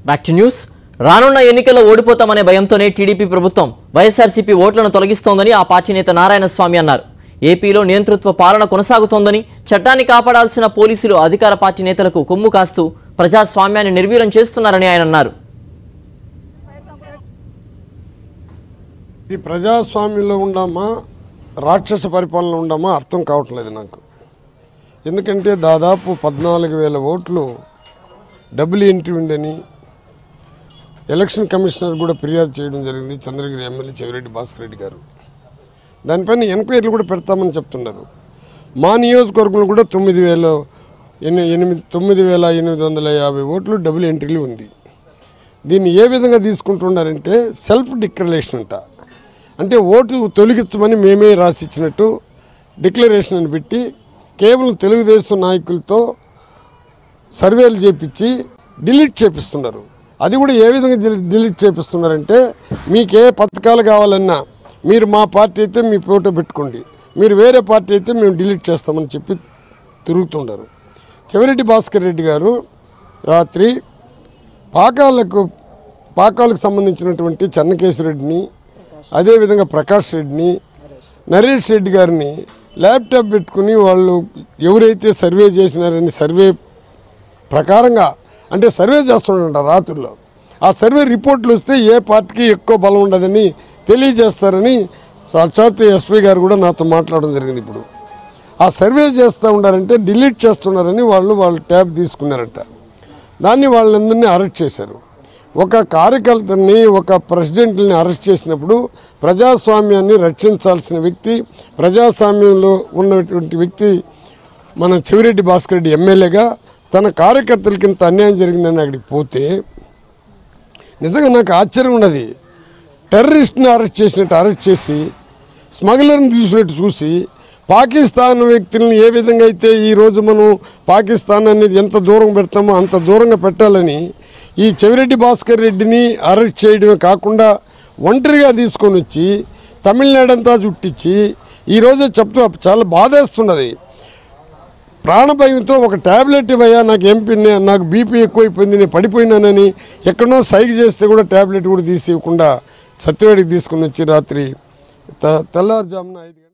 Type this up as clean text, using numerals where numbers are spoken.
Back to news. రానున్న ఎన్నికల్లో ఓడిపోతామనే భయంతోనే టీడీపీ ప్రభుత్వం వైఎస్ఆర్సీపీ ఓట్లను తొలగిస్తోందని ఆ పార్టీ నేత నారాయణస్వామి అన్నారు. ఏపీలో నియంతృత్వ పాలన కొనసాగుతోందని, చట్టాన్ని కాపాడాల్సిన పోలీసులు అధికార పార్టీ నేతలకు కొమ్ము కాస్తూ ప్రజాస్వామ్యాన్ని నిర్వీర్యం చేస్తున్నారని ఆయన అన్నారు. ఈ ప్రజాస్వామ్యంలో ఉండమా రాక్షస పరిపాలన ఉండమా అర్థం కావట్లేదు నాకు. ఎందుకంటే దాదాపు 14,000 ఓట్లు డబుల్ ఎంట్రీ ఉందని ఎలక్షన్ కమిషనర్ కూడా ఫిర్యాదు చేయడం జరిగింది. చంద్రగిరి ఎమ్మెల్యే చెవిరెడ్డి భాస్కర్ రెడ్డి గారు దానిపైన ఎంక్వైరీలు కూడా పెడతామని చెప్తున్నారు. మా నియోజకవర్గంలో కూడా 9,850 ఓట్లు డబుల్ ఎంట్రీలు ఉంది. దీన్ని ఏ విధంగా తీసుకుంటున్నారంటే సెల్ఫ్ డిక్లరేషన్ అంట. అంటే ఓటు తొలగించమని మేమే రాసిచ్చినట్టు డిక్లరేషన్ అని పెట్టి కేవలం తెలుగుదేశం నాయకులతో సర్వేలు చేపించి డిలీట్ చేపిస్తున్నారు. అది కూడా ఏ విధంగా డిలీట్ చేపిస్తున్నారంటే మీకు ఏ పథకాలు కావాలన్నా మీరు మా పార్టీ అయితే మీ ఫోటో పెట్టుకోండి, మీరు వేరే పార్టీ అయితే మేము డిలీట్ చేస్తామని చెప్పి తిరుగుతుంటారు. చెవిరెడ్డి భాస్కర్ రెడ్డి గారు రాత్రి పాకాలకు సంబంధించినటువంటి చెన్నకేశ్వరరెడ్డిని, అదేవిధంగా ప్రకాష్ రెడ్డిని, నరేష్ రెడ్డి గారిని ల్యాప్టాప్ పెట్టుకుని వాళ్ళు ఎవరైతే సర్వే చేసినారని సర్వే ప్రకారంగా అంటే సర్వే చేస్తుండ రాత్రుల్లో ఆ సర్వే రిపోర్ట్లు వస్తే ఏ పార్టీకి ఎక్కువ బలం ఉండదని తెలియజేస్తారని సాక్షాత్ ఎస్పీ గారు కూడా నాతో మాట్లాడడం జరిగింది. ఇప్పుడు ఆ సర్వే చేస్తూ ఉన్నారంటే డిలీట్ చేస్తున్నారని వాళ్ళు ట్యాబ్ తీసుకున్నారట. దాన్ని వాళ్ళందరినీ అరెస్ట్ చేశారు. ఒక కార్యకర్తని, ఒక ప్రెసిడెంట్ని అరెస్ట్ చేసినప్పుడు ప్రజాస్వామ్యాన్ని రక్షించాల్సిన వ్యక్తి, ప్రజాస్వామ్యంలో ఉన్నటువంటి వ్యక్తి మన చెవిరెడ్డి భాస్కర్ రెడ్డి ఎమ్మెల్యేగా తన కార్యకర్తలకి ఇంత అన్యాయం జరిగిందని అక్కడికి పోతే నిజంగా నాకు ఆశ్చర్యం ఉన్నది. టెర్రరిస్ట్ని అరెస్ట్ చేసినట్టు అరెస్ట్ చేసి స్మగ్లర్ని చూసినట్టు చూసి పాకిస్తాన్ వ్యక్తులను ఏ విధంగా అయితే ఈరోజు మనం పాకిస్తాన్ అనేది ఎంత దూరం పెడతామో అంత దూరంగా పెట్టాలని ఈ చెవిరెడ్డి భాస్కర్ రెడ్డిని అరెస్ట్ చేయడమే కాకుండా ఒంటరిగా తీసుకొని వచ్చి తమిళనాడు అంతా చుట్టించి ఈరోజు చెప్తూ చాలా బాధేస్తున్నది. ప్రాణభయంతో ఒక ట్యాబ్లెట్ ఇవ్వయా, నాకు బీపీ ఎక్కువైపోయింది, నేను పడిపోయినానని ఎక్కడో సైగ చేస్తే కూడా ట్యాబ్లెట్ కూడా తీసి ఇవ్వకుండా సత్యవాడికి తీసుకుని వచ్చి రాత్రి తెల్లారుజామున 5